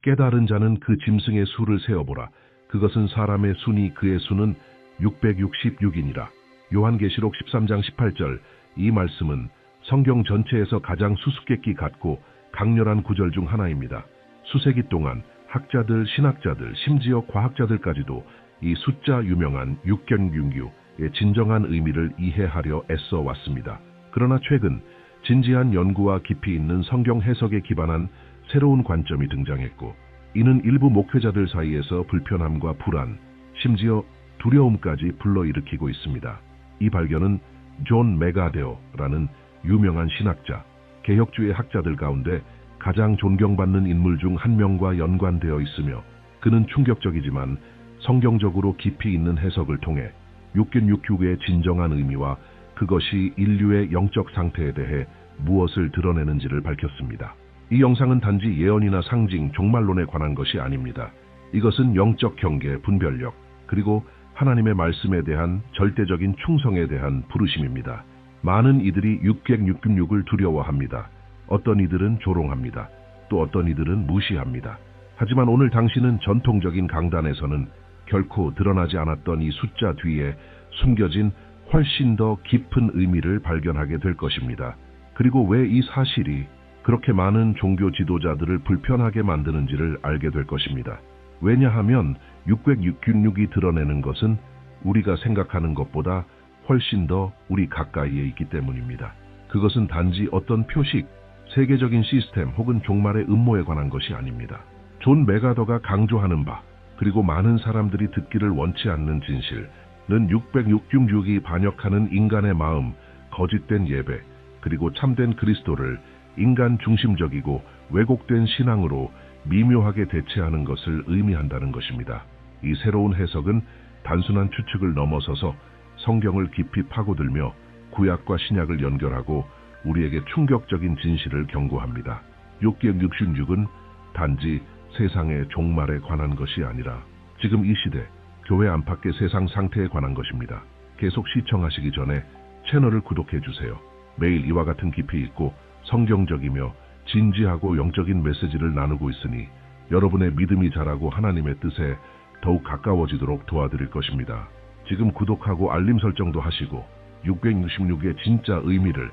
깨달은 자는 그 짐승의 수를 세어보라. 그것은 사람의 수니 그의 수는 666이니라. 요한계시록 13장 18절. 이 말씀은 성경 전체에서 가장 수수께끼 같고 강렬한 구절 중 하나입니다. 수세기 동안 학자들, 신학자들, 심지어 과학자들까지도 이 숫자 유명한 666의 진정한 의미를 이해하려 애써 왔습니다. 그러나 최근 진지한 연구와 깊이 있는 성경 해석에 기반한 새로운 관점이 등장했고, 이는 일부 목회자들 사이에서 불편함과 불안, 심지어 두려움까지 불러일으키고 있습니다. 이 발견은 존 메가데어라는 유명한 신학자, 개혁주의 학자들 가운데 가장 존경받는 인물 중 한 명과 연관되어 있으며, 그는 충격적이지만 성경적으로 깊이 있는 해석을 통해 666의 진정한 의미와 그것이 인류의 영적 상태에 대해 무엇을 드러내는지를 밝혔습니다. 이 영상은 단지 예언이나 상징, 종말론에 관한 것이 아닙니다. 이것은 영적 경계, 분별력, 그리고 하나님의 말씀에 대한 절대적인 충성에 대한 부르심입니다. 많은 이들이 666을 두려워합니다. 어떤 이들은 조롱합니다. 또 어떤 이들은 무시합니다. 하지만 오늘 당신은 전통적인 강단에서는 결코 드러나지 않았던 이 숫자 뒤에 숨겨진 훨씬 더 깊은 의미를 발견하게 될 것입니다. 그리고 왜 이 사실이 그렇게 많은 종교 지도자들을 불편하게 만드는지를 알게 될 것입니다. 왜냐하면 666이 드러내는 것은 우리가 생각하는 것보다 훨씬 더 우리 가까이에 있기 때문입니다. 그것은 단지 어떤 표식, 세계적인 시스템 혹은 종말의 음모에 관한 것이 아닙니다. 존 메가더가 강조하는 바, 그리고 많은 사람들이 듣기를 원치 않는 진실은 666이 반역하는 인간의 마음, 거짓된 예배, 그리고 참된 그리스도를 인간 중심적이고 왜곡된 신앙으로 미묘하게 대체하는 것을 의미한다는 것입니다. 이 새로운 해석은 단순한 추측을 넘어서서 성경을 깊이 파고들며 구약과 신약을 연결하고 우리에게 충격적인 진실을 경고합니다. 666은 단지 세상의 종말에 관한 것이 아니라 지금 이 시대, 교회 안팎의 세상 상태에 관한 것입니다. 계속 시청하시기 전에 채널을 구독해 주세요. 매일 이와 같은 깊이 있고 성경적이며 진지하고 영적인 메시지를 나누고 있으니 여러분의 믿음이 자라고 하나님의 뜻에 더욱 가까워지도록 도와드릴 것입니다. 지금 구독하고 알림 설정도 하시고 666의 진짜 의미를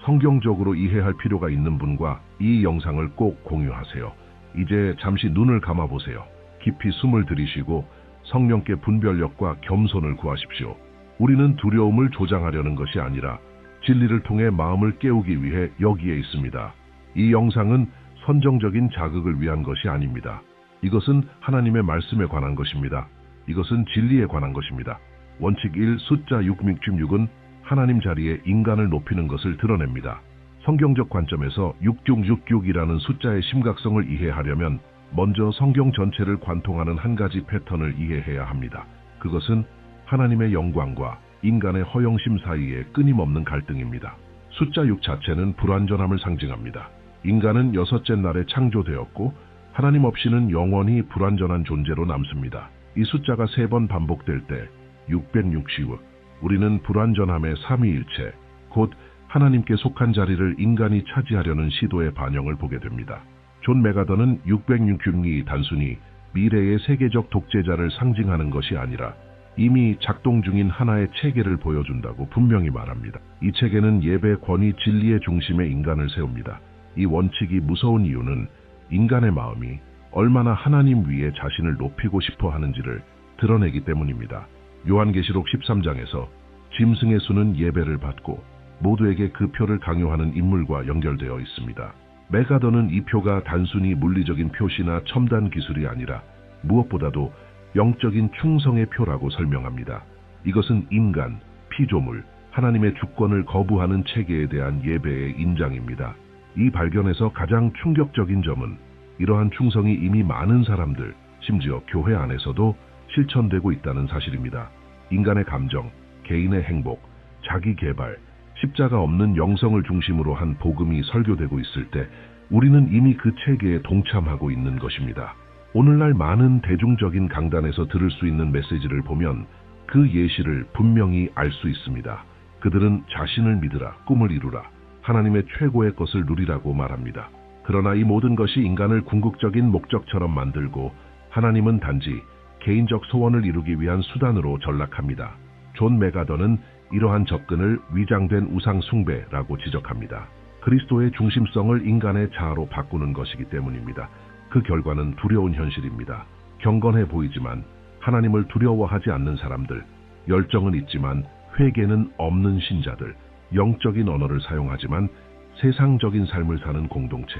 성경적으로 이해할 필요가 있는 분과 이 영상을 꼭 공유하세요. 이제 잠시 눈을 감아보세요. 깊이 숨을 들이쉬고 성령께 분별력과 겸손을 구하십시오. 우리는 두려움을 조장하려는 것이 아니라 진리를 통해 마음을 깨우기 위해 여기에 있습니다. 이 영상은 선정적인 자극을 위한 것이 아닙니다. 이것은 하나님의 말씀에 관한 것입니다. 이것은 진리에 관한 것입니다. 원칙 1, 숫자 666은 하나님 자리에 인간을 높이는 것을 드러냅니다. 성경적 관점에서 6666이라는 숫자의 심각성을 이해하려면 먼저 성경 전체를 관통하는 한 가지 패턴을 이해해야 합니다. 그것은 하나님의 영광과 인간의 허영심 사이의 끊임없는 갈등입니다. 숫자 6 자체는 불완전함을 상징합니다. 인간은 여섯째 날에 창조되었고 하나님 없이는 영원히 불완전한 존재로 남습니다. 이 숫자가 3번 반복될 때 660, 우리는 불완전함의 삼위일체, 곧 하나님께 속한 자리를 인간이 차지하려는 시도의 반영을 보게 됩니다. 존 메가더는 666이 단순히 미래의 세계적 독재자를 상징하는 것이 아니라 이미 작동 중인 하나의 체계를 보여준다고 분명히 말합니다. 이 체계는 예배, 권위, 진리의 중심에 인간을 세웁니다. 이 원칙이 무서운 이유는 인간의 마음이 얼마나 하나님 위에 자신을 높이고 싶어 하는지를 드러내기 때문입니다. 요한계시록 13장에서 짐승의 수는 예배를 받고 모두에게 그 표를 강요하는 인물과 연결되어 있습니다. 메가더는 이 표가 단순히 물리적인 표시나 첨단 기술이 아니라 무엇보다도 영적인 충성의 표라고 설명합니다. 이것은 인간, 피조물, 하나님의 주권을 거부하는 체계에 대한 예배의 인장입니다. 이 발견에서 가장 충격적인 점은 이러한 충성이 이미 많은 사람들, 심지어 교회 안에서도 실천되고 있다는 사실입니다. 인간의 감정, 개인의 행복, 자기 개발, 십자가 없는 영성을 중심으로 한 복음이 설교되고 있을 때 우리는 이미 그 체계에 동참하고 있는 것입니다. 오늘날 많은 대중적인 강단에서 들을 수 있는 메시지를 보면 그 예시를 분명히 알 수 있습니다. 그들은 자신을 믿으라, 꿈을 이루라, 하나님의 최고의 것을 누리라고 말합니다. 그러나 이 모든 것이 인간을 궁극적인 목적처럼 만들고 하나님은 단지 개인적 소원을 이루기 위한 수단으로 전락합니다. 존 메가더는 이러한 접근을 위장된 우상 숭배라고 지적합니다. 그리스도의 중심성을 인간의 자아로 바꾸는 것이기 때문입니다. 그 결과는 두려운 현실입니다. 경건해 보이지만 하나님을 두려워하지 않는 사람들, 열정은 있지만 회개는 없는 신자들, 영적인 언어를 사용하지만 세상적인 삶을 사는 공동체,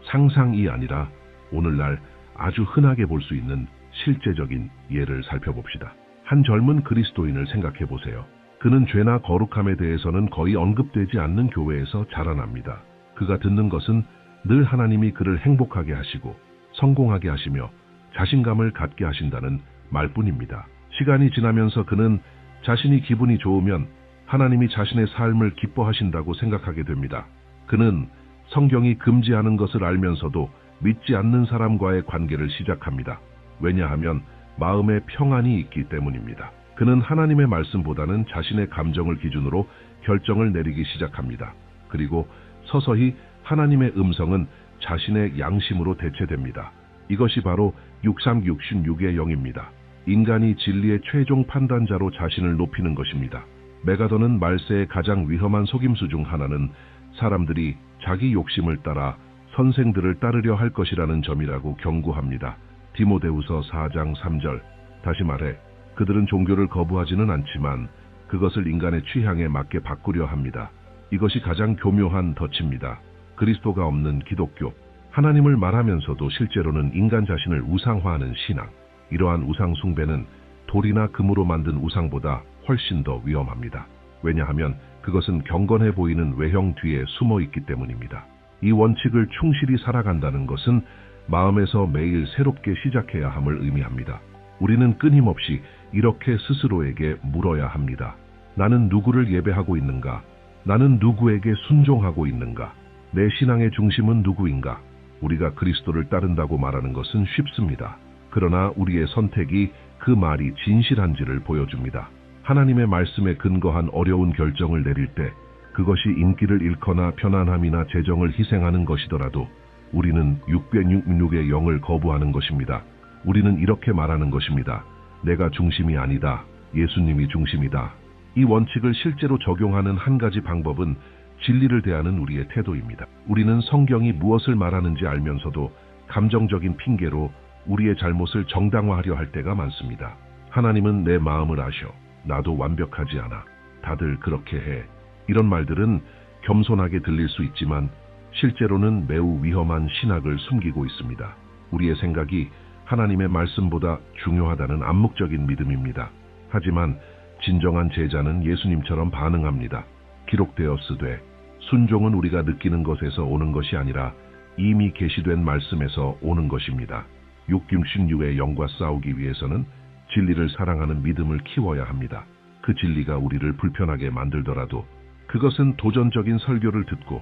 상상이 아니라 오늘날 아주 흔하게 볼 수 있는 실제적인 예를 살펴봅시다. 한 젊은 그리스도인을 생각해 보세요. 그는 죄나 거룩함에 대해서는 거의 언급되지 않는 교회에서 자라납니다. 그가 듣는 것은 늘 하나님이 그를 행복하게 하시고 성공하게 하시며 자신감을 갖게 하신다는 말뿐입니다. 시간이 지나면서 그는 자신이 기분이 좋으면 하나님이 자신의 삶을 기뻐하신다고 생각하게 됩니다. 그는 성경이 금지하는 것을 알면서도 믿지 않는 사람과의 관계를 시작합니다. 왜냐하면 마음에 평안이 있기 때문입니다. 그는 하나님의 말씀보다는 자신의 감정을 기준으로 결정을 내리기 시작합니다. 그리고 서서히 하나님의 음성은 자신의 양심으로 대체됩니다. 이것이 바로 6366의 영입니다. 인간이 진리의 최종 판단자로 자신을 높이는 것입니다. 메가더는 말세의 가장 위험한 속임수 중 하나는 사람들이 자기 욕심을 따라 선생들을 따르려 할 것이라는 점이라고 경고합니다. 디모데후서 4장 3절. 다시 말해 그들은 종교를 거부하지는 않지만 그것을 인간의 취향에 맞게 바꾸려 합니다. 이것이 가장 교묘한 덫입니다. 그리스도가 없는 기독교, 하나님을 말하면서도 실제로는 인간 자신을 우상화하는 신앙, 이러한 우상 숭배는 돌이나 금으로 만든 우상보다 훨씬 더 위험합니다. 왜냐하면 그것은 경건해 보이는 외형 뒤에 숨어 있기 때문입니다. 이 원칙을 충실히 살아간다는 것은 마음에서 매일 새롭게 시작해야 함을 의미합니다. 우리는 끊임없이 이렇게 스스로에게 물어야 합니다. 나는 누구를 예배하고 있는가? 나는 누구에게 순종하고 있는가? 내 신앙의 중심은 누구인가? 우리가 그리스도를 따른다고 말하는 것은 쉽습니다. 그러나 우리의 선택이 그 말이 진실한지를 보여줍니다. 하나님의 말씀에 근거한 어려운 결정을 내릴 때 그것이 인기를 잃거나 편안함이나 재정을 희생하는 것이더라도 우리는 666의 영을 거부하는 것입니다. 우리는 이렇게 말하는 것입니다. 내가 중심이 아니다. 예수님이 중심이다. 이 원칙을 실제로 적용하는 한 가지 방법은 진리를 대하는 우리의 태도입니다. 우리는 성경이 무엇을 말하는지 알면서도 감정적인 핑계로 우리의 잘못을 정당화하려 할 때가 많습니다. 하나님은 내 마음을 아셔. 나도 완벽하지 않아. 다들 그렇게 해. 이런 말들은 겸손하게 들릴 수 있지만 실제로는 매우 위험한 신학을 숨기고 있습니다. 우리의 생각이 하나님의 말씀보다 중요하다는 암묵적인 믿음입니다. 하지만 진정한 제자는 예수님처럼 반응합니다. 기록되었으되 순종은 우리가 느끼는 것에서 오는 것이 아니라 이미 계시된 말씀에서 오는 것입니다. 666의 영과 싸우기 위해서는 진리를 사랑하는 믿음을 키워야 합니다. 그 진리가 우리를 불편하게 만들더라도 그것은 도전적인 설교를 듣고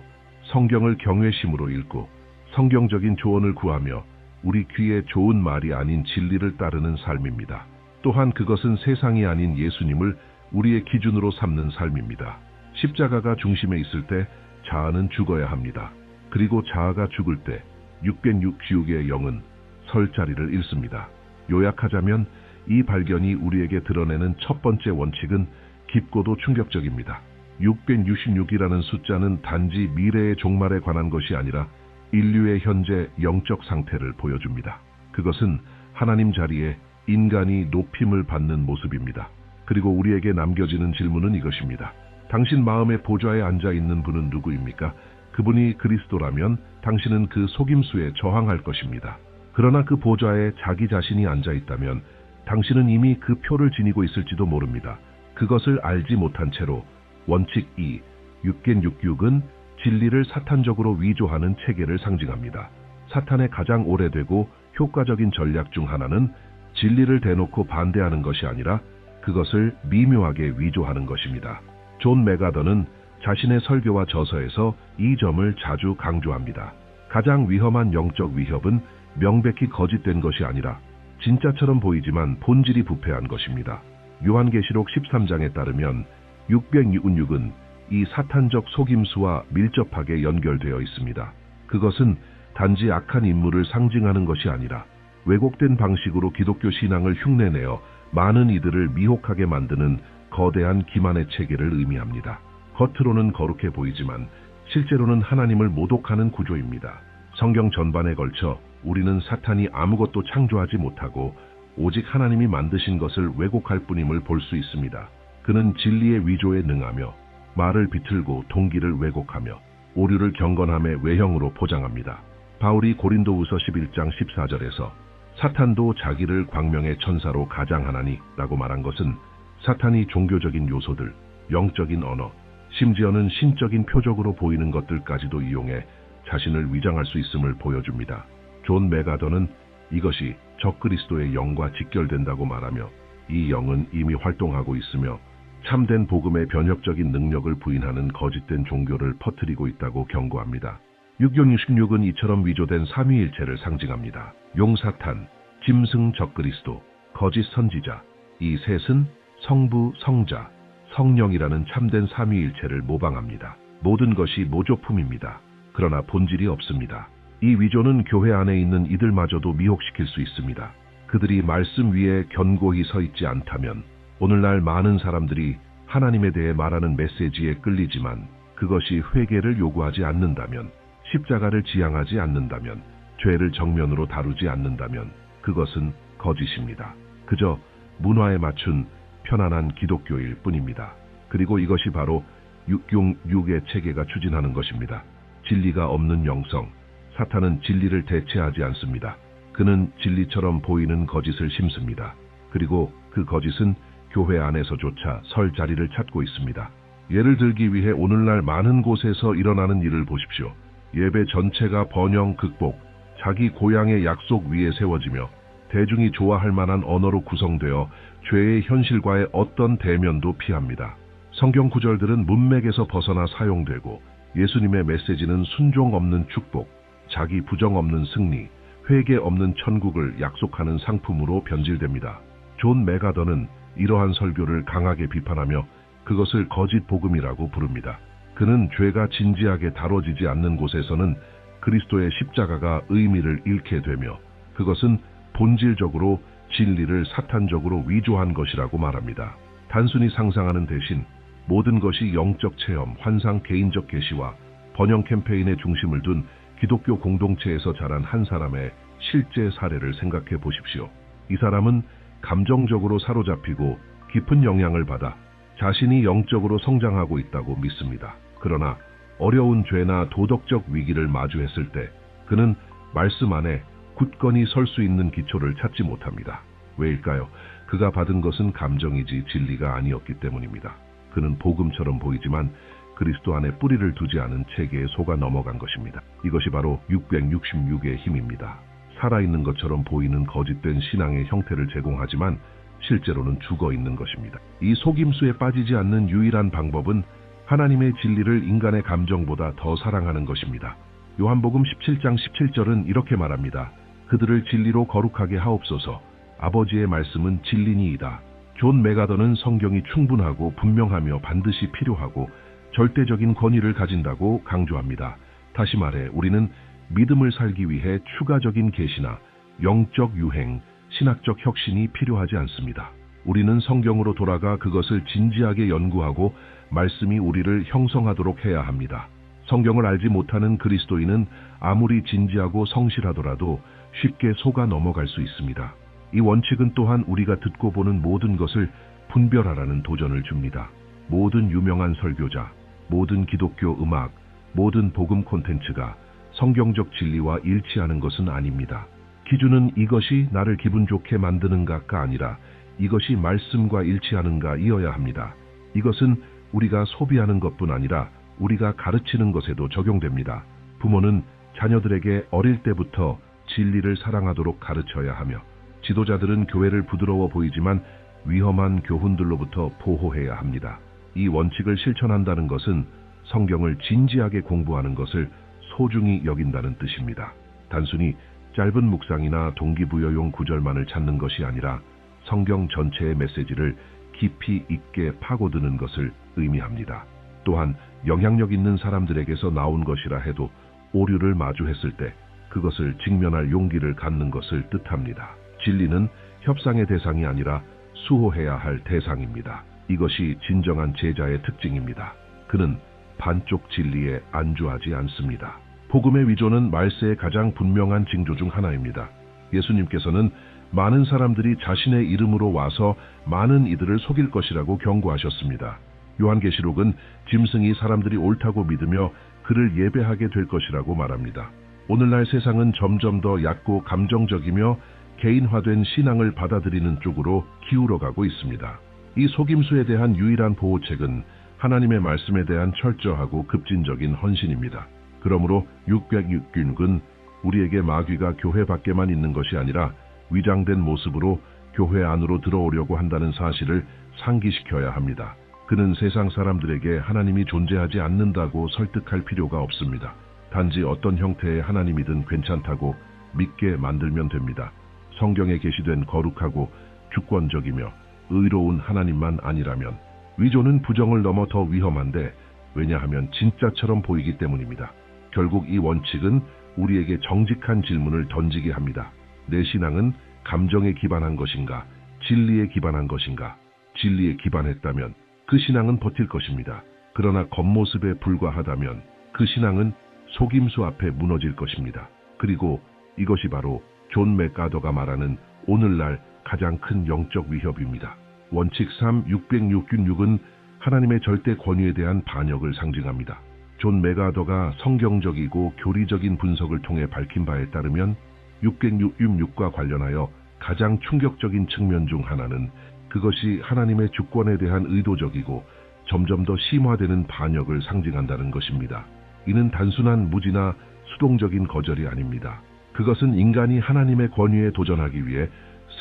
성경을 경외심으로 읽고 성경적인 조언을 구하며 우리 귀에 좋은 말이 아닌 진리를 따르는 삶입니다. 또한 그것은 세상이 아닌 예수님을 우리의 기준으로 삼는 삶입니다. 십자가가 중심에 있을 때 자아는 죽어야 합니다. 그리고 자아가 죽을 때 666의 영은 설 자리를 잃습니다. 요약하자면 이 발견이 우리에게 드러내는 첫 번째 원칙은 깊고도 충격적입니다. 666이라는 숫자는 단지 미래의 종말에 관한 것이 아니라 인류의 현재 영적 상태를 보여줍니다. 그것은 하나님 자리에 인간이 높임을 받는 모습입니다. 그리고 우리에게 남겨지는 질문은 이것입니다. 당신 마음의 보좌에 앉아 있는 분은 누구입니까? 그분이 그리스도라면 당신은 그 속임수에 저항할 것입니다. 그러나 그 보좌에 자기 자신이 앉아 있다면 당신은 이미 그 표를 지니고 있을지도 모릅니다. 그것을 알지 못한 채로 원칙 2, 666은 진리를 사탄적으로 위조하는 체계를 상징합니다. 사탄의 가장 오래되고 효과적인 전략 중 하나는 진리를 대놓고 반대하는 것이 아니라 그것을 미묘하게 위조하는 것입니다. 존 메가더는 자신의 설교와 저서에서 이 점을 자주 강조합니다. 가장 위험한 영적 위협은 명백히 거짓된 것이 아니라 진짜처럼 보이지만 본질이 부패한 것입니다. 요한계시록 13장에 따르면 666은 이 사탄적 속임수와 밀접하게 연결되어 있습니다. 그것은 단지 악한 인물을 상징하는 것이 아니라 왜곡된 방식으로 기독교 신앙을 흉내내어 많은 이들을 미혹하게 만드는 거대한 기만의 체계를 의미합니다. 겉으로는 거룩해 보이지만 실제로는 하나님을 모독하는 구조입니다. 성경 전반에 걸쳐 우리는 사탄이 아무것도 창조하지 못하고 오직 하나님이 만드신 것을 왜곡할 뿐임을 볼 수 있습니다. 그는 진리의 위조에 능하며 말을 비틀고 동기를 왜곡하며 오류를 경건함의 외형으로 포장합니다. 바울이 고린도후서 11장 14절에서 사탄도 자기를 광명의 천사로 가장하나니 라고 말한 것은 사탄이 종교적인 요소들, 영적인 언어, 심지어는 신적인 표적으로 보이는 것들까지도 이용해 자신을 위장할 수 있음을 보여줍니다. 존 메가더는 이것이 적그리스도의 영과 직결된다고 말하며 이 영은 이미 활동하고 있으며 참된 복음의 변혁적인 능력을 부인하는 거짓된 종교를 퍼뜨리고 있다고 경고합니다. 6666은 이처럼 위조된 삼위일체를 상징합니다. 용사탄, 짐승 적그리스도, 거짓 선지자, 이 셋은 성부, 성자, 성령이라는 참된 삼위일체를 모방합니다. 모든 것이 모조품입니다. 그러나 본질이 없습니다. 이 위조는 교회 안에 있는 이들마저도 미혹시킬 수 있습니다. 그들이 말씀 위에 견고히 서 있지 않다면 오늘날 많은 사람들이 하나님에 대해 말하는 메시지에 끌리지만 그것이 회개를 요구하지 않는다면, 십자가를 지향하지 않는다면, 죄를 정면으로 다루지 않는다면 그것은 거짓입니다. 그저 문화에 맞춘 편안한 기독교일 뿐입니다. 그리고 이것이 바로 666의 체계가 추진하는 것입니다. 진리가 없는 영성. 사탄은 진리를 대체하지 않습니다. 그는 진리처럼 보이는 거짓을 심습니다. 그리고 그 거짓은 교회 안에서조차 설 자리를 찾고 있습니다. 예를 들기 위해 오늘날 많은 곳에서 일어나는 일을 보십시오. 예배 전체가 번영, 극복, 자기 고향의 약속 위에 세워지며 대중이 좋아할 만한 언어로 구성되어 죄의 현실과의 어떤 대면도 피합니다. 성경 구절들은 문맥에서 벗어나 사용되고 예수님의 메시지는 순종 없는 축복, 자기 부정 없는 승리, 회개 없는 천국을 약속하는 상품으로 변질됩니다. 존 메가더는 이러한 설교를 강하게 비판하며 그것을 거짓 복음이라고 부릅니다. 그는 죄가 진지하게 다뤄지지 않는 곳에서는 그리스도의 십자가가 의미를 잃게 되며 그것은 본질적으로 진리를 사탄적으로 위조한 것이라고 말합니다. 단순히 상상하는 대신 모든 것이 영적 체험, 환상, 개인적 계시와 번영 캠페인의 중심을 둔 기독교 공동체에서 자란 한 사람의 실제 사례를 생각해 보십시오. 이 사람은 감정적으로 사로잡히고 깊은 영향을 받아 자신이 영적으로 성장하고 있다고 믿습니다. 그러나 어려운 죄나 도덕적 위기를 마주했을 때 그는 말씀 안에 굳건히 설 수 있는 기초를 찾지 못합니다. 왜일까요? 그가 받은 것은 감정이지 진리가 아니었기 때문입니다. 그는 복음처럼 보이지만 그리스도 안에 뿌리를 두지 않은 체계에 속아 넘어간 것입니다. 이것이 바로 666의 힘입니다. 살아있는 것처럼 보이는 거짓된 신앙의 형태를 제공하지만 실제로는 죽어있는 것입니다. 이 속임수에 빠지지 않는 유일한 방법은 하나님의 진리를 인간의 감정보다 더 사랑하는 것입니다. 요한복음 17장 17절은 이렇게 말합니다. 그들을 진리로 거룩하게 하옵소서. 아버지의 말씀은 진리니이다. 존 메가더는 성경이 충분하고 분명하며 반드시 필요하고 절대적인 권위를 가진다고 강조합니다. 다시 말해 우리는 믿음을 살기 위해 추가적인 계시나 영적 유행, 신학적 혁신이 필요하지 않습니다. 우리는 성경으로 돌아가 그것을 진지하게 연구하고 말씀이 우리를 형성하도록 해야 합니다. 성경을 알지 못하는 그리스도인은 아무리 진지하고 성실하더라도 쉽게 속아 넘어갈 수 있습니다. 이 원칙은 또한 우리가 듣고 보는 모든 것을 분별하라는 도전을 줍니다. 모든 유명한 설교자, 모든 기독교 음악, 모든 복음 콘텐츠가 성경적 진리와 일치하는 것은 아닙니다. 기준은 이것이 나를 기분 좋게 만드는가가 아니라 이것이 말씀과 일치하는가이어야 합니다. 이것은 우리가 소비하는 것뿐 아니라 우리가 가르치는 것에도 적용됩니다. 부모는 자녀들에게 어릴 때부터 진리를 사랑하도록 가르쳐야 하며 지도자들은 교회를 부드러워 보이지만 위험한 교훈들로부터 보호해야 합니다. 이 원칙을 실천한다는 것은 성경을 진지하게 공부하는 것을 소중히 여긴다는 뜻입니다. 단순히 짧은 묵상이나 동기부여용 구절만을 찾는 것이 아니라 성경 전체의 메시지를 깊이 있게 파고드는 것을 의미합니다. 또한 영향력 있는 사람들에게서 나온 것이라 해도 오류를 마주했을 때 그것을 직면할 용기를 갖는 것을 뜻합니다. 진리는 협상의 대상이 아니라 수호해야 할 대상입니다. 이것이 진정한 제자의 특징입니다. 그는 반쪽 진리에 안주하지 않습니다. 복음의 위조는 말세의 가장 분명한 징조 중 하나입니다. 예수님께서는 많은 사람들이 자신의 이름으로 와서 많은 이들을 속일 것이라고 경고하셨습니다. 요한계시록은 짐승이 사람들이 옳다고 믿으며 그를 예배하게 될 것이라고 말합니다. 오늘날 세상은 점점 더 얕고 감정적이며 개인화된 신앙을 받아들이는 쪽으로 기울어가고 있습니다. 이 속임수에 대한 유일한 보호책은 하나님의 말씀에 대한 철저하고 급진적인 헌신입니다. 그러므로 606교육은 우리에게 마귀가 교회 밖에만 있는 것이 아니라 위장된 모습으로 교회 안으로 들어오려고 한다는 사실을 상기시켜야 합니다. 그는 세상 사람들에게 하나님이 존재하지 않는다고 설득할 필요가 없습니다. 단지 어떤 형태의 하나님이든 괜찮다고 믿게 만들면 됩니다. 성경에 게시된 거룩하고 주권적이며 의로운 하나님만 아니라면 위조는 부정을 넘어 더 위험한데 왜냐하면 진짜처럼 보이기 때문입니다. 결국 이 원칙은 우리에게 정직한 질문을 던지게 합니다. 내 신앙은 감정에 기반한 것인가? 진리에 기반한 것인가? 진리에 기반했다면 그 신앙은 버틸 것입니다. 그러나 겉모습에 불과하다면 그 신앙은 속임수 앞에 무너질 것입니다. 그리고 이것이 바로 존 맥가더가 말하는 오늘날 가장 큰 영적 위협입니다. 원칙 3, 606은 하나님의 절대 권위에 대한 반역을 상징합니다. 존 맥가더가 성경적이고 교리적인 분석을 통해 밝힌 바에 따르면 666과 관련하여 가장 충격적인 측면 중 하나는 그것이 하나님의 주권에 대한 의도적이고 점점 더 심화되는 반역을 상징한다는 것입니다. 이는 단순한 무지나 수동적인 거절이 아닙니다. 그것은 인간이 하나님의 권위에 도전하기 위해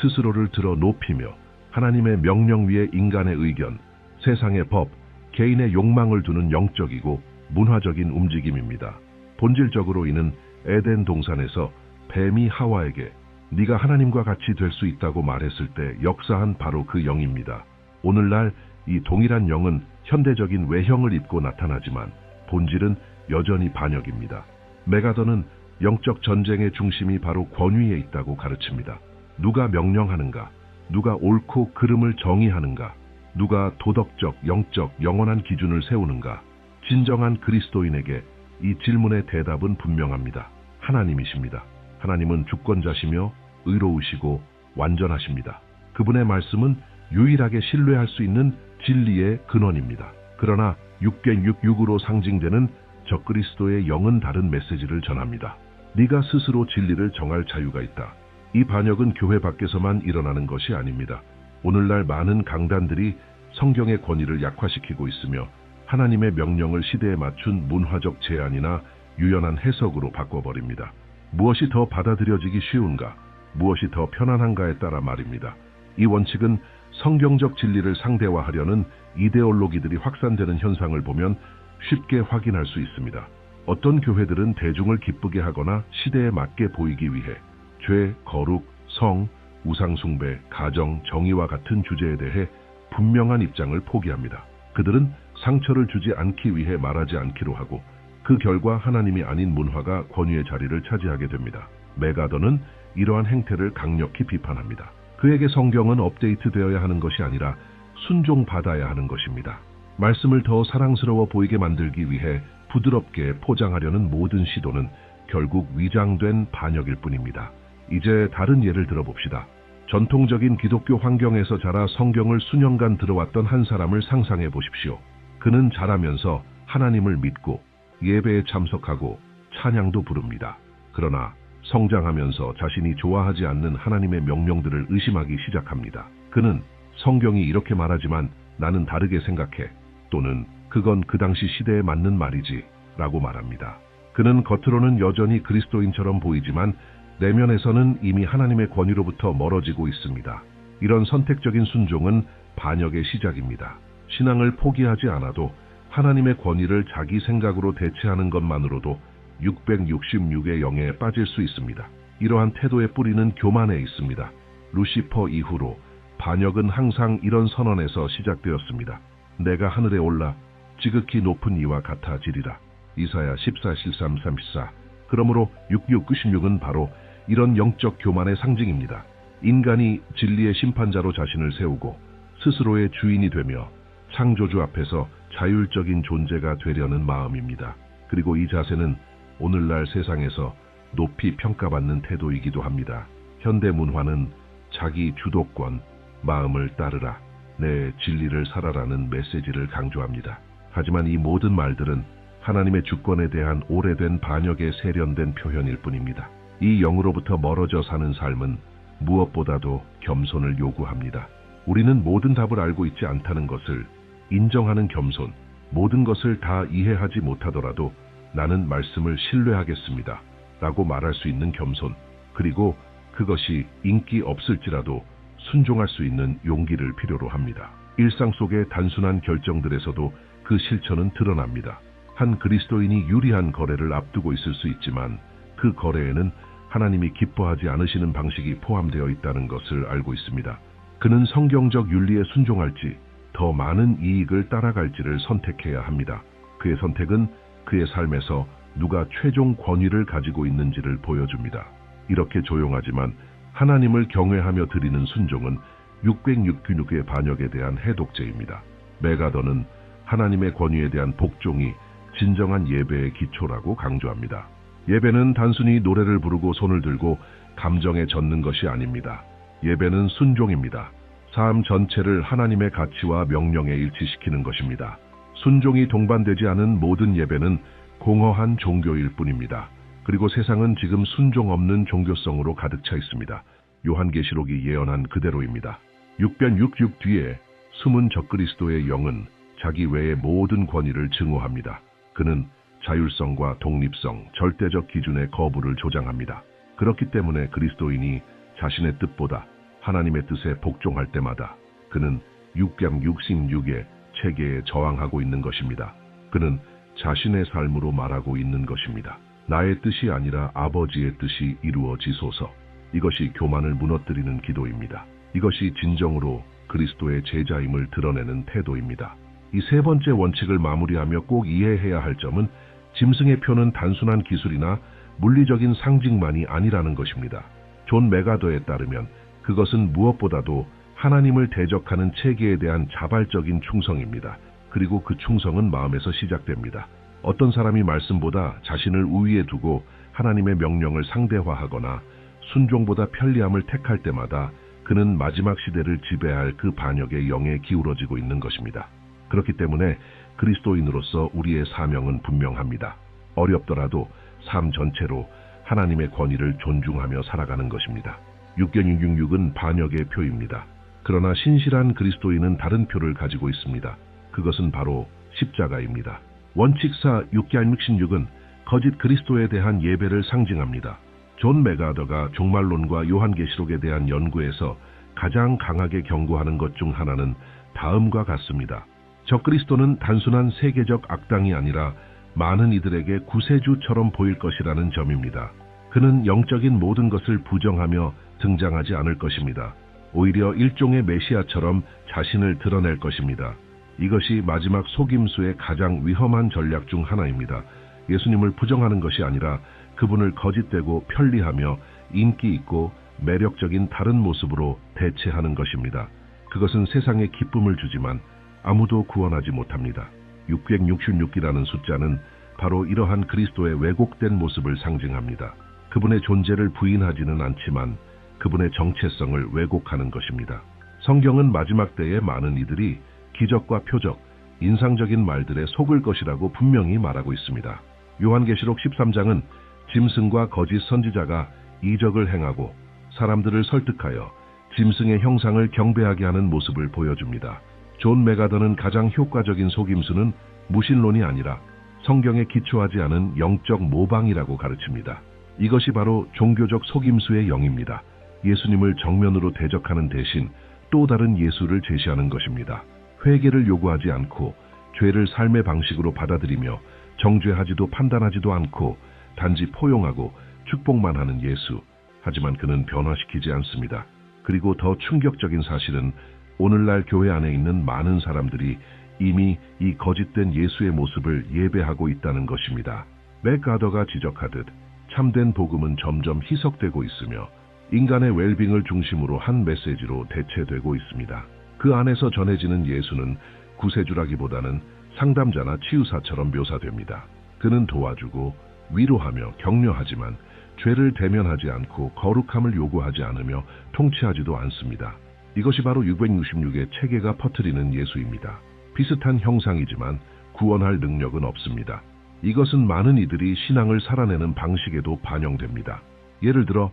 스스로를 들어 높이며 하나님의 명령 위에 인간의 의견, 세상의 법, 개인의 욕망을 두는 영적이고 문화적인 움직임입니다. 본질적으로 이는 에덴 동산에서 뱀이 하와에게 네가 하나님과 같이 될 수 있다고 말했을 때 역사한 바로 그 영입니다. 오늘날 이 동일한 영은 현대적인 외형을 입고 나타나지만 본질은 여전히 반역입니다. 맥가더는 영적 전쟁의 중심이 바로 권위에 있다고 가르칩니다. 누가 명령하는가? 누가 옳고 그름을 정의하는가? 누가 도덕적, 영적, 영원한 기준을 세우는가? 진정한 그리스도인에게 이 질문의 대답은 분명합니다. 하나님이십니다. 하나님은 주권자시며 의로우시고 완전하십니다. 그분의 말씀은 유일하게 신뢰할 수 있는 진리의 근원입니다. 그러나 606으로 상징되는 적그리스도의 영은 다른 메시지를 전합니다. 네가 스스로 진리를 정할 자유가 있다. 이 반역은 교회 밖에서만 일어나는 것이 아닙니다. 오늘날 많은 강단들이 성경의 권위를 약화시키고 있으며 하나님의 명령을 시대에 맞춘 문화적 제안이나 유연한 해석으로 바꿔버립니다. 무엇이 더 받아들여지기 쉬운가, 무엇이 더 편안한가에 따라 말입니다. 이 원칙은 성경적 진리를 상대화하려는 이데올로기들이 확산되는 현상을 보면 쉽게 확인할 수 있습니다. 어떤 교회들은 대중을 기쁘게 하거나 시대에 맞게 보이기 위해 죄, 거룩, 성, 우상숭배, 가정, 정의와 같은 주제에 대해 분명한 입장을 포기합니다. 그들은 상처를 주지 않기 위해 말하지 않기로 하고 그 결과 하나님이 아닌 문화가 권위의 자리를 차지하게 됩니다. 맥가더는 이러한 행태를 강력히 비판합니다. 그에게 성경은 업데이트되어야 하는 것이 아니라 순종받아야 하는 것입니다. 말씀을 더 사랑스러워 보이게 만들기 위해 부드럽게 포장하려는 모든 시도는 결국 위장된 반역일 뿐입니다. 이제 다른 예를 들어봅시다. 전통적인 기독교 환경에서 자라 성경을 수년간 들어왔던 한 사람을 상상해 보십시오. 그는 자라면서 하나님을 믿고 예배에 참석하고 찬양도 부릅니다. 그러나 성장하면서 자신이 좋아하지 않는 하나님의 명령들을 의심하기 시작합니다. 그는 성경이 이렇게 말하지만 나는 다르게 생각해, 또는 그건 그 당시 시대에 맞는 말이지 라고 말합니다. 그는 겉으로는 여전히 그리스도인처럼 보이지만 내면에서는 이미 하나님의 권위로부터 멀어지고 있습니다. 이런 선택적인 순종은 반역의 시작입니다. 신앙을 포기하지 않아도 하나님의 권위를 자기 생각으로 대체하는 것만으로도 666의 영에 빠질 수 있습니다. 이러한 태도의 뿌리는 교만에 있습니다. 루시퍼 이후로 반역은 항상 이런 선언에서 시작되었습니다. 내가 하늘에 올라 지극히 높은 이와 같아지리라. 이사야 14:13-34. 그러므로 6696은 바로 이런 영적 교만의 상징입니다. 인간이 진리의 심판자로 자신을 세우고 스스로의 주인이 되며 창조주 앞에서 자율적인 존재가 되려는 마음입니다. 그리고 이 자세는 오늘날 세상에서 높이 평가받는 태도이기도 합니다. 현대 문화는 자기 주도권, 마음을 따르라, 내 진리를 살아라는 메시지를 강조합니다. 하지만 이 모든 말들은 하나님의 주권에 대한 오래된 반역에 세련된 표현일 뿐입니다. 이 영으로부터 멀어져 사는 삶은 무엇보다도 겸손을 요구합니다. 우리는 모든 답을 알고 있지 않다는 것을 인정하는 겸손, 모든 것을 다 이해하지 못하더라도 나는 말씀을 신뢰하겠습니다 라고 말할 수 있는 겸손, 그리고 그것이 인기 없을지라도 순종할 수 있는 용기를 필요로 합니다. 일상 속의 단순한 결정들에서도 그 실천은 드러납니다. 한 그리스도인이 유리한 거래를 앞두고 있을 수 있지만 그 거래에는 하나님이 기뻐하지 않으시는 방식이 포함되어 있다는 것을 알고 있습니다. 그는 성경적 윤리에 순종할지 더 많은 이익을 따라갈지를 선택해야 합니다. 그의 선택은 그의 삶에서 누가 최종 권위를 가지고 있는지를 보여줍니다. 이렇게 조용하지만 하나님을 경외하며 드리는 순종은 666의 반역에 대한 해독제입니다. 메가더는 하나님의 권위에 대한 복종이 진정한 예배의 기초라고 강조합니다. 예배는 단순히 노래를 부르고 손을 들고 감정에 젖는 것이 아닙니다. 예배는 순종입니다. 삶 전체를 하나님의 가치와 명령에 일치시키는 것입니다. 순종이 동반되지 않은 모든 예배는 공허한 종교일 뿐입니다. 그리고 세상은 지금 순종 없는 종교성으로 가득 차 있습니다. 요한계시록이 예언한 그대로입니다. 666 뒤에 숨은 적그리스도의 영은 자기 외의 모든 권위를 증오합니다. 그는 자율성과 독립성, 절대적 기준의 거부를 조장합니다. 그렇기 때문에 그리스도인이 자신의 뜻보다 하나님의 뜻에 복종할 때마다 그는 666의 체계에 저항하고 있는 것입니다. 그는 자신의 삶으로 말하고 있는 것입니다. 나의 뜻이 아니라 아버지의 뜻이 이루어지소서. 이것이 교만을 무너뜨리는 기도입니다. 이것이 진정으로 그리스도의 제자임을 드러내는 태도입니다. 이 세 번째 원칙을 마무리하며 꼭 이해해야 할 점은 짐승의 표는 단순한 기술이나 물리적인 상징만이 아니라는 것입니다. 존 메가더에 따르면 그것은 무엇보다도 하나님을 대적하는 체계에 대한 자발적인 충성입니다. 그리고 그 충성은 마음에서 시작됩니다. 어떤 사람이 말씀보다 자신을 우위에 두고 하나님의 명령을 상대화하거나 순종보다 편리함을 택할 때마다 그는 마지막 시대를 지배할 그 반역의 영에 기울어지고 있는 것입니다. 그렇기 때문에 그리스도인으로서 우리의 사명은 분명합니다. 어렵더라도 삶 전체로 하나님의 권위를 존중하며 살아가는 것입니다. 666은 반역의 표입니다. 그러나 신실한 그리스도인은 다른 표를 가지고 있습니다. 그것은 바로 십자가입니다. 원칙사 666은 거짓 그리스도에 대한 예배를 상징합니다. 존 메가더가 종말론과 요한계시록에 대한 연구에서 가장 강하게 경고하는 것 중 하나는 다음과 같습니다. 적그리스도는 단순한 세계적 악당이 아니라 많은 이들에게 구세주처럼 보일 것이라는 점입니다. 그는 영적인 모든 것을 부정하며 등장하지 않을 것입니다. 오히려 일종의 메시아처럼 자신을 드러낼 것입니다. 이것이 마지막 속임수의 가장 위험한 전략 중 하나입니다. 예수님을 부정하는 것이 아니라 그분을 거짓되고 편리하며 인기 있고 매력적인 다른 모습으로 대체하는 것입니다. 그것은 세상에 기쁨을 주지만 아무도 구원하지 못합니다. 666이라는 숫자는 바로 이러한 그리스도의 왜곡된 모습을 상징합니다. 그분의 존재를 부인하지는 않지만 그분의 정체성을 왜곡하는 것입니다. 성경은 마지막 때에 많은 이들이 기적과 표적, 인상적인 말들에 속을 것이라고 분명히 말하고 있습니다. 요한계시록 13장은 짐승과 거짓 선지자가 이적을 행하고 사람들을 설득하여 짐승의 형상을 경배하게 하는 모습을 보여줍니다. 존 메가더는 가장 효과적인 속임수는 무신론이 아니라 성경에 기초하지 않은 영적 모방이라고 가르칩니다. 이것이 바로 종교적 속임수의 영입니다. 예수님을 정면으로 대적하는 대신 또 다른 예수를 제시하는 것입니다. 회개를 요구하지 않고 죄를 삶의 방식으로 받아들이며 정죄하지도 판단하지도 않고 단지 포용하고 축복만 하는 예수. 하지만 그는 변화시키지 않습니다. 그리고 더 충격적인 사실은 오늘날 교회 안에 있는 많은 사람들이 이미 이 거짓된 예수의 모습을 예배하고 있다는 것입니다. 맥가더가 지적하듯 참된 복음은 점점 희석되고 있으며 인간의 웰빙을 중심으로 한 메시지로 대체되고 있습니다. 그 안에서 전해지는 예수는 구세주라기보다는 상담자나 치유사처럼 묘사됩니다. 그는 도와주고 위로하며 격려하지만 죄를 대면하지 않고 거룩함을 요구하지 않으며 통치하지도 않습니다. 이것이 바로 666의 체계가 퍼뜨리는 예수입니다. 비슷한 형상이지만 구원할 능력은 없습니다. 이것은 많은 이들이 신앙을 살아내는 방식에도 반영됩니다. 예를 들어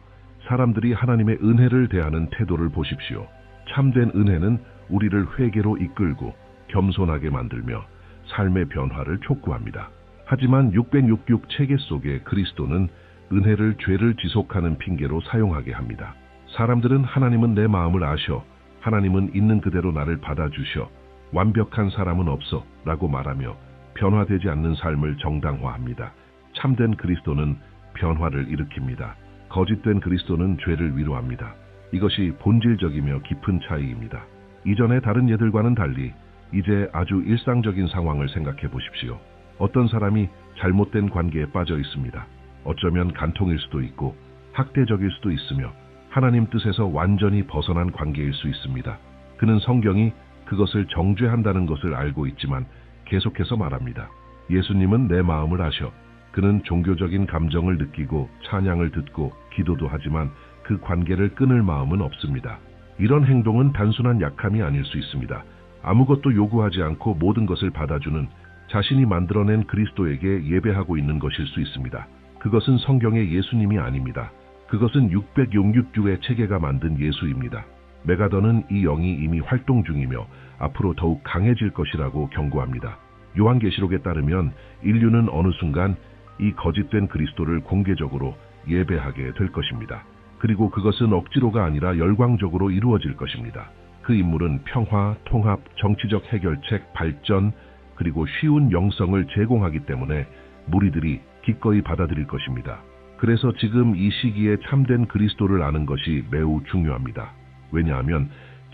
사람들이 하나님의 은혜를 대하는 태도를 보십시오. 참된 은혜는 우리를 회개로 이끌고 겸손하게 만들며 삶의 변화를 촉구합니다. 하지만 666 체계 속의 그리스도는 은혜를 죄를 지속하는 핑계로 사용하게 합니다. 사람들은 하나님은 내 마음을 아셔, 하나님은 있는 그대로 나를 받아주셔, 완벽한 사람은 없어 라고 말하며 변화되지 않는 삶을 정당화합니다. 참된 그리스도는 변화를 일으킵니다. 거짓된 그리스도는 죄를 위로합니다. 이것이 본질적이며 깊은 차이입니다. 이전의 다른 예들과는 달리 이제 아주 일상적인 상황을 생각해 보십시오. 어떤 사람이 잘못된 관계에 빠져 있습니다. 어쩌면 간통일 수도 있고 학대적일 수도 있으며 하나님 뜻에서 완전히 벗어난 관계일 수 있습니다. 그는 성경이 그것을 정죄한다는 것을 알고 있지만 계속해서 말합니다. 예수님은 내 마음을 아셔. 그는 종교적인 감정을 느끼고 찬양을 듣고 기도도 하지만 그 관계를 끊을 마음은 없습니다. 이런 행동은 단순한 약함이 아닐 수 있습니다. 아무것도 요구하지 않고 모든 것을 받아주는 자신이 만들어낸 그리스도에게 예배하고 있는 것일 수 있습니다. 그것은 성경의 예수님이 아닙니다. 그것은 666의 체계가 만든 예수입니다. 메가더는 이 영이 이미 활동 중이며 앞으로 더욱 강해질 것이라고 경고합니다. 요한계시록에 따르면 인류는 어느 순간 이 거짓된 그리스도를 공개적으로 예배하게 될 것입니다. 그리고 그것은 억지로가 아니라 열광적으로 이루어질 것입니다. 그 인물은 평화, 통합, 정치적 해결책, 발전, 그리고 쉬운 영성을 제공하기 때문에 무리들이 기꺼이 받아들일 것입니다. 그래서 지금 이 시기에 참된 그리스도를 아는 것이 매우 중요합니다. 왜냐하면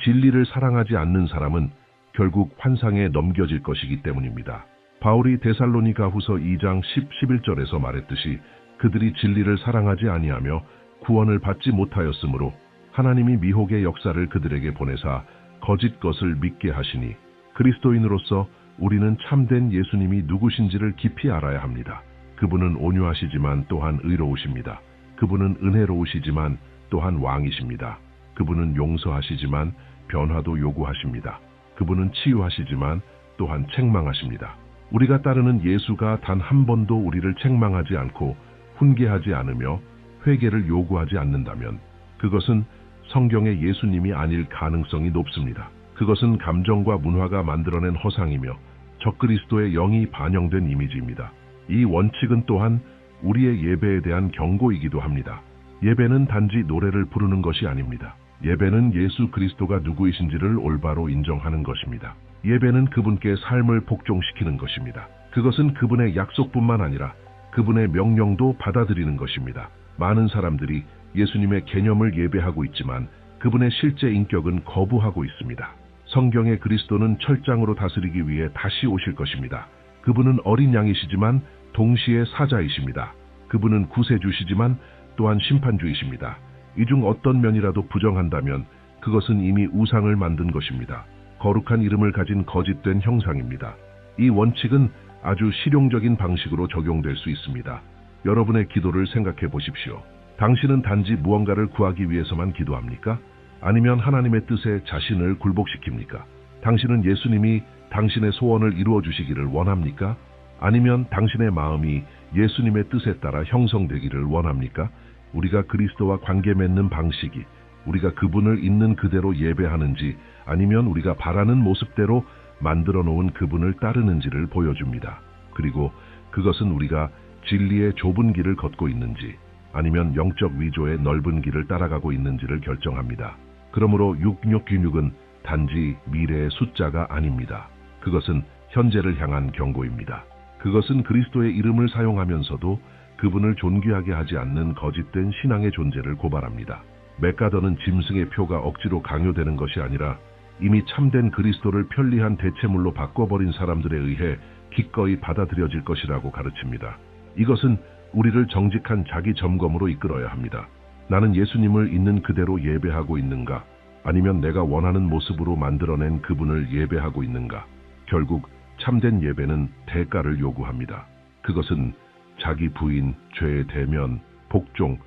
진리를 사랑하지 않는 사람은 결국 환상에 넘겨질 것이기 때문입니다. 바울이 데살로니가 후서 2장 11절에서 말했듯이 그들이 진리를 사랑하지 아니하며 구원을 받지 못하였으므로 하나님이 미혹의 역사를 그들에게 보내사 거짓 것을 믿게 하시니 그리스도인으로서 우리는 참된 예수님이 누구신지를 깊이 알아야 합니다. 그분은 온유하시지만 또한 의로우십니다. 그분은 은혜로우시지만 또한 왕이십니다. 그분은 용서하시지만 변화도 요구하십니다. 그분은 치유하시지만 또한 책망하십니다. 우리가 따르는 예수가 단 한 번도 우리를 책망하지 않고 훈계하지 않으며 회개를 요구하지 않는다면 그것은 성경의 예수님이 아닐 가능성이 높습니다. 그것은 감정과 문화가 만들어낸 허상이며 적그리스도의 영이 반영된 이미지입니다. 이 원칙은 또한 우리의 예배에 대한 경고이기도 합니다. 예배는 단지 노래를 부르는 것이 아닙니다. 예배는 예수 그리스도가 누구이신지를 올바로 인정하는 것입니다. 예배는 그분께 삶을 복종시키는 것입니다. 그것은 그분의 약속뿐만 아니라 그분의 명령도 받아들이는 것입니다. 많은 사람들이 예수님의 개념을 예배하고 있지만 그분의 실제 인격은 거부하고 있습니다. 성경의 그리스도는 철장으로 다스리기 위해 다시 오실 것입니다. 그분은 어린 양이시지만 동시에 사자이십니다. 그분은 구세주시지만 또한 심판주이십니다. 이 중 어떤 면이라도 부정한다면 그것은 이미 우상을 만든 것입니다. 거룩한 이름을 가진 거짓된 형상입니다. 이 원칙은 아주 실용적인 방식으로 적용될 수 있습니다. 여러분의 기도를 생각해 보십시오. 당신은 단지 무언가를 구하기 위해서만 기도합니까? 아니면 하나님의 뜻에 자신을 굴복시킵니까? 당신은 예수님이 당신의 소원을 이루어 주시기를 원합니까? 아니면 당신의 마음이 예수님의 뜻에 따라 형성되기를 원합니까? 우리가 그리스도와 관계 맺는 방식이 우리가 그분을 있는 그대로 예배하는지 아니면 우리가 바라는 모습대로 만들어 놓은 그분을 따르는지를 보여줍니다. 그리고 그것은 우리가 진리의 좁은 길을 걷고 있는지 아니면 영적 위조의 넓은 길을 따라가고 있는지를 결정합니다. 그러므로 6666은 단지 미래의 숫자가 아닙니다. 그것은 현재를 향한 경고입니다. 그것은 그리스도의 이름을 사용하면서도 그분을 존귀하게 하지 않는 거짓된 신앙의 존재를 고발합니다. 맥가더는 짐승의 표가 억지로 강요되는 것이 아니라 이미 참된 그리스도를 편리한 대체물로 바꿔버린 사람들에 의해 기꺼이 받아들여질 것이라고 가르칩니다. 이것은 우리를 정직한 자기 점검으로 이끌어야 합니다. 나는 예수님을 있는 그대로 예배하고 있는가? 아니면 내가 원하는 모습으로 만들어낸 그분을 예배하고 있는가? 결국 참된 예배는 대가를 요구합니다. 그것은 자기 부인, 죄의 대면, 복종,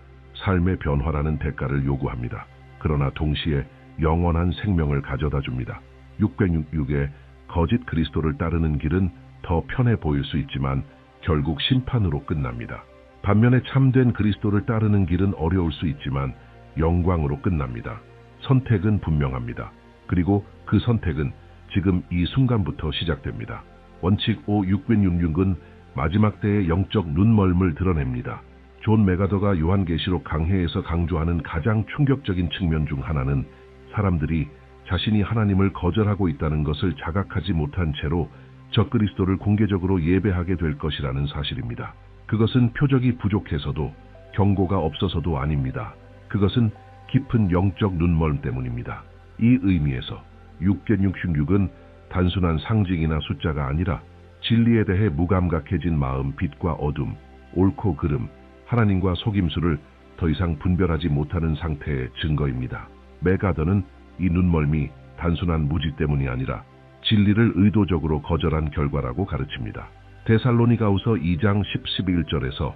삶의 변화라는 대가를 요구합니다. 그러나 동시에 영원한 생명을 가져다 줍니다. 666의 거짓 그리스도를 따르는 길은 더 편해 보일 수 있지만 결국 심판으로 끝납니다. 반면에 참된 그리스도를 따르는 길은 어려울 수 있지만 영광으로 끝납니다. 선택은 분명합니다. 그리고 그 선택은 지금 이 순간부터 시작됩니다. 원칙 5 666은 마지막 때의 영적 눈멀음을 드러냅니다. 존 메가더가 요한계시록 강해에서 강조하는 가장 충격적인 측면 중 하나는 사람들이 자신이 하나님을 거절하고 있다는 것을 자각하지 못한 채로 적그리스도를 공개적으로 예배하게 될 것이라는 사실입니다. 그것은 표적이 부족해서도 경고가 없어서도 아닙니다. 그것은 깊은 영적 눈멀음 때문입니다. 이 의미에서 666은 단순한 상징이나 숫자가 아니라 진리에 대해 무감각해진 마음, 빛과 어둠, 옳고 그름, 하나님과 속임수를 더 이상 분별하지 못하는 상태의 증거입니다. 메가더는 이 눈멀미 단순한 무지 때문이 아니라 진리를 의도적으로 거절한 결과라고 가르칩니다. 데살로니가후서 2장 10-11절에서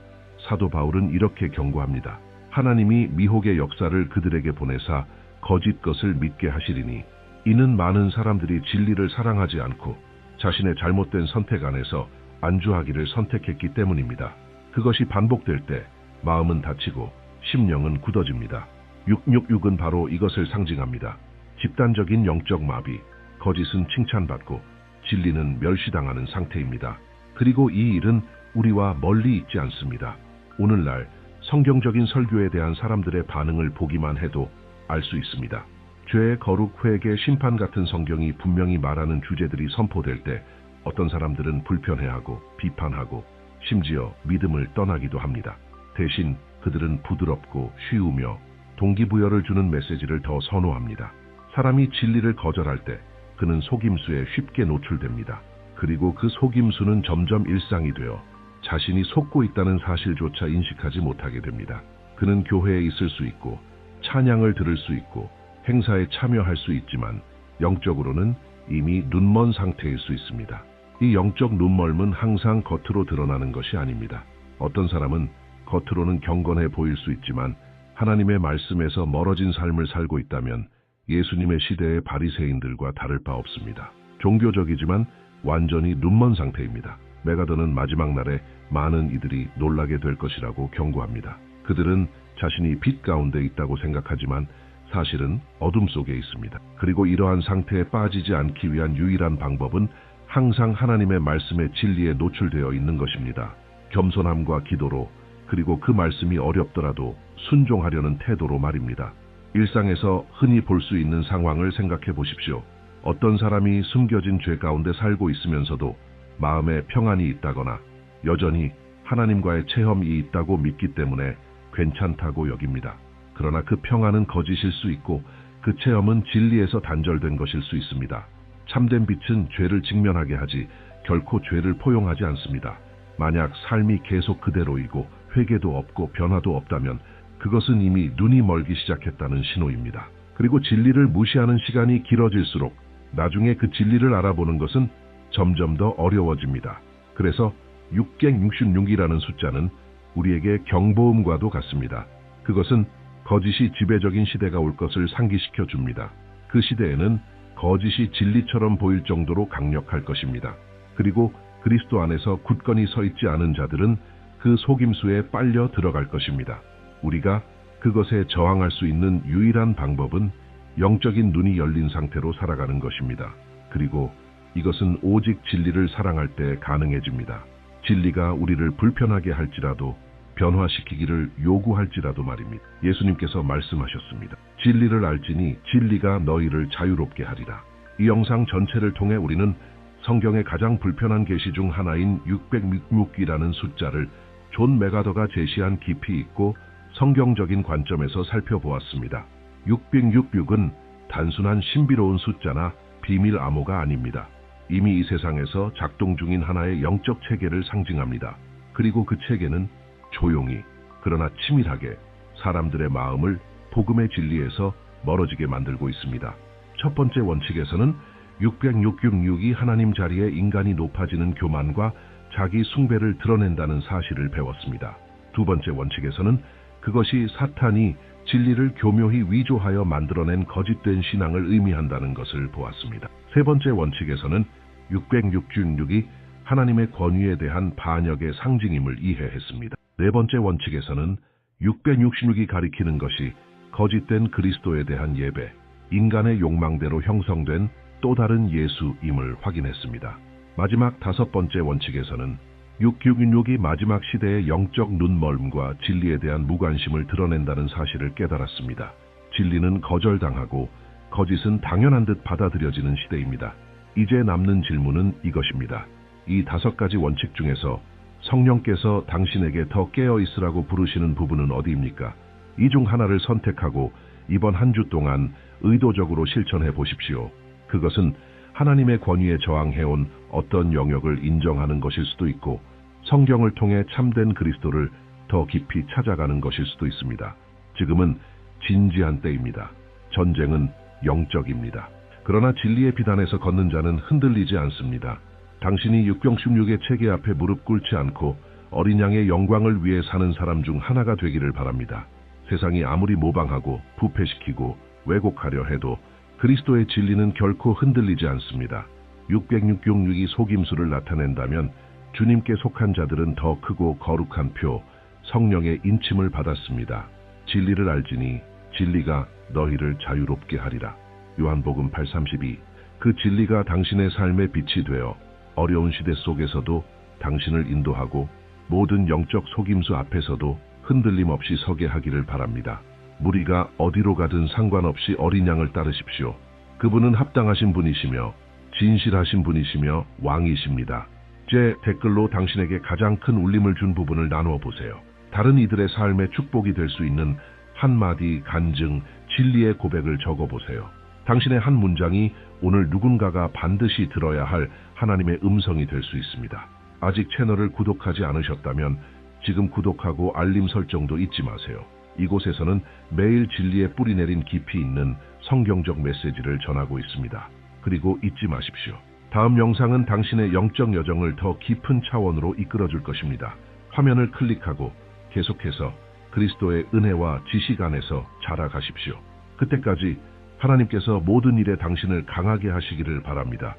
사도 바울은 이렇게 경고합니다. 하나님이 미혹의 역사를 그들에게 보내사 거짓 것을 믿게 하시리니 이는 많은 사람들이 진리를 사랑하지 않고 자신의 잘못된 선택 안에서 안주하기를 선택했기 때문입니다. 그것이 반복될 때 마음은 다치고 심령은 굳어집니다. 666은 바로 이것을 상징합니다. 집단적인 영적 마비, 거짓은 칭찬받고 진리는 멸시당하는 상태입니다. 그리고 이 일은 우리와 멀리 있지 않습니다. 오늘날 성경적인 설교에 대한 사람들의 반응을 보기만 해도 알 수 있습니다. 죄, 거룩, 회개, 심판 같은 성경이 분명히 말하는 주제들이 선포될 때 어떤 사람들은 불편해하고 비판하고 심지어 믿음을 떠나기도 합니다. 대신 그들은 부드럽고 쉬우며 동기부여를 주는 메시지를 더 선호합니다. 사람이 진리를 거절할 때 그는 속임수에 쉽게 노출됩니다. 그리고 그 속임수는 점점 일상이 되어 자신이 속고 있다는 사실조차 인식하지 못하게 됩니다. 그는 교회에 있을 수 있고 찬양을 들을 수 있고 행사에 참여할 수 있지만 영적으로는 이미 눈먼 상태일 수 있습니다. 이 영적 눈멀음은 항상 겉으로 드러나는 것이 아닙니다. 어떤 사람은 겉으로는 경건해 보일 수 있지만 하나님의 말씀에서 멀어진 삶을 살고 있다면 예수님의 시대의 바리새인들과 다를 바 없습니다. 종교적이지만 완전히 눈먼 상태입니다. 메가더는 마지막 날에 많은 이들이 놀라게 될 것이라고 경고합니다. 그들은 자신이 빛 가운데 있다고 생각하지만 사실은 어둠 속에 있습니다. 그리고 이러한 상태에 빠지지 않기 위한 유일한 방법은 항상 하나님의 말씀의 진리에 노출되어 있는 것입니다. 겸손함과 기도로, 그리고 그 말씀이 어렵더라도 순종하려는 태도로 말입니다. 일상에서 흔히 볼 수 있는 상황을 생각해 보십시오. 어떤 사람이 숨겨진 죄 가운데 살고 있으면서도 마음에 평안이 있다거나 여전히 하나님과의 체험이 있다고 믿기 때문에 괜찮다고 여깁니다. 그러나 그 평안은 거짓일 수 있고 그 체험은 진리에서 단절된 것일 수 있습니다. 참된 빛은 죄를 직면하게 하지 결코 죄를 포용하지 않습니다. 만약 삶이 계속 그대로이고 회개도 없고 변화도 없다면 그것은 이미 눈이 멀기 시작했다는 신호입니다. 그리고 진리를 무시하는 시간이 길어질수록 나중에 그 진리를 알아보는 것은 점점 더 어려워집니다. 그래서 666이라는 숫자는 우리에게 경보음과도 같습니다. 그것은 거짓이 지배적인 시대가 올 것을 상기시켜 줍니다. 그 시대에는 거짓이 진리처럼 보일 정도로 강력할 것입니다. 그리고 그리스도 안에서 굳건히 서 있지 않은 자들은 그 속임수에 빨려 들어갈 것입니다. 우리가 그것에 저항할 수 있는 유일한 방법은 영적인 눈이 열린 상태로 살아가는 것입니다. 그리고 이것은 오직 진리를 사랑할 때 가능해집니다. 진리가 우리를 불편하게 할지라도 변화시키기를 요구할지라도 말입니다. 예수님께서 말씀하셨습니다. 진리를 알지니 진리가 너희를 자유롭게 하리라. 이 영상 전체를 통해 우리는 성경의 가장 불편한 계시 중 하나인 666이라는 숫자를 존 메가더가 제시한 깊이 있고 성경적인 관점에서 살펴보았습니다. 666은 단순한 신비로운 숫자나 비밀 암호가 아닙니다. 이미 이 세상에서 작동 중인 하나의 영적 체계를 상징합니다. 그리고 그 체계는 조용히 그러나 치밀하게 사람들의 마음을 복음의 진리에서 멀어지게 만들고 있습니다. 첫 번째 원칙에서는 666이 하나님 자리에 인간이 높아지는 교만과 자기 숭배를 드러낸다는 사실을 배웠습니다. 두 번째 원칙에서는 그것이 사탄이 진리를 교묘히 위조하여 만들어낸 거짓된 신앙을 의미한다는 것을 보았습니다. 세 번째 원칙에서는 666이 하나님의 권위에 대한 반역의 상징임을 이해했습니다. 네 번째 원칙에서는 666이 가리키는 것이 거짓된 그리스도에 대한 예배, 인간의 욕망대로 형성된 또 다른 예수임을 확인했습니다. 마지막 다섯 번째 원칙에서는 666이 마지막 시대의 영적 눈멀음과 진리에 대한 무관심을 드러낸다는 사실을 깨달았습니다. 진리는 거절당하고 거짓은 당연한 듯 받아들여지는 시대입니다. 이제 남는 질문은 이것입니다. 이 다섯 가지 원칙 중에서 성령께서 당신에게 더 깨어 있으라고 부르시는 부분은 어디입니까? 이 중 하나를 선택하고 이번 한 주 동안 의도적으로 실천해 보십시오. 그것은 하나님의 권위에 저항해온 어떤 영역을 인정하는 것일 수도 있고 성경을 통해 참된 그리스도를 더 깊이 찾아가는 것일 수도 있습니다. 지금은 진지한 때입니다. 전쟁은 영적입니다. 그러나 진리의 비단에서 걷는 자는 흔들리지 않습니다. 당신이 666의 체계 앞에 무릎 꿇지 않고 어린 양의 영광을 위해 사는 사람 중 하나가 되기를 바랍니다. 세상이 아무리 모방하고 부패시키고 왜곡하려 해도 그리스도의 진리는 결코 흔들리지 않습니다. 666이 속임수를 나타낸다면 주님께 속한 자들은 더 크고 거룩한 표, 성령의 인침을 받았습니다. 진리를 알지니 진리가 너희를 자유롭게 하리라. 요한복음 8:32. 그 진리가 당신의 삶의 빛이 되어 어려운 시대 속에서도 당신을 인도하고 모든 영적 속임수 앞에서도 흔들림 없이 서게 하기를 바랍니다. 무리가 어디로 가든 상관없이 어린 양을 따르십시오. 그분은 합당하신 분이시며 진실하신 분이시며 왕이십니다. 제 댓글로 당신에게 가장 큰 울림을 준 부분을 나누어 보세요. 다른 이들의 삶에 축복이 될 수 있는 한마디 간증, 진리의 고백을 적어보세요. 당신의 한 문장이 오늘 누군가가 반드시 들어야 할 하나님의 음성이 될 수 있습니다. 아직 채널을 구독하지 않으셨다면 지금 구독하고 알림 설정도 잊지 마세요. 이곳에서는 매일 진리에 뿌리내린 깊이 있는 성경적 메시지를 전하고 있습니다. 그리고 잊지 마십시오. 다음 영상은 당신의 영적 여정을 더 깊은 차원으로 이끌어줄 것입니다. 화면을 클릭하고 계속해서 그리스도의 은혜와 지식 안에서 자라가십시오. 그때까지 하나님께서 모든 일에 당신을 강하게 하시기를 바랍니다.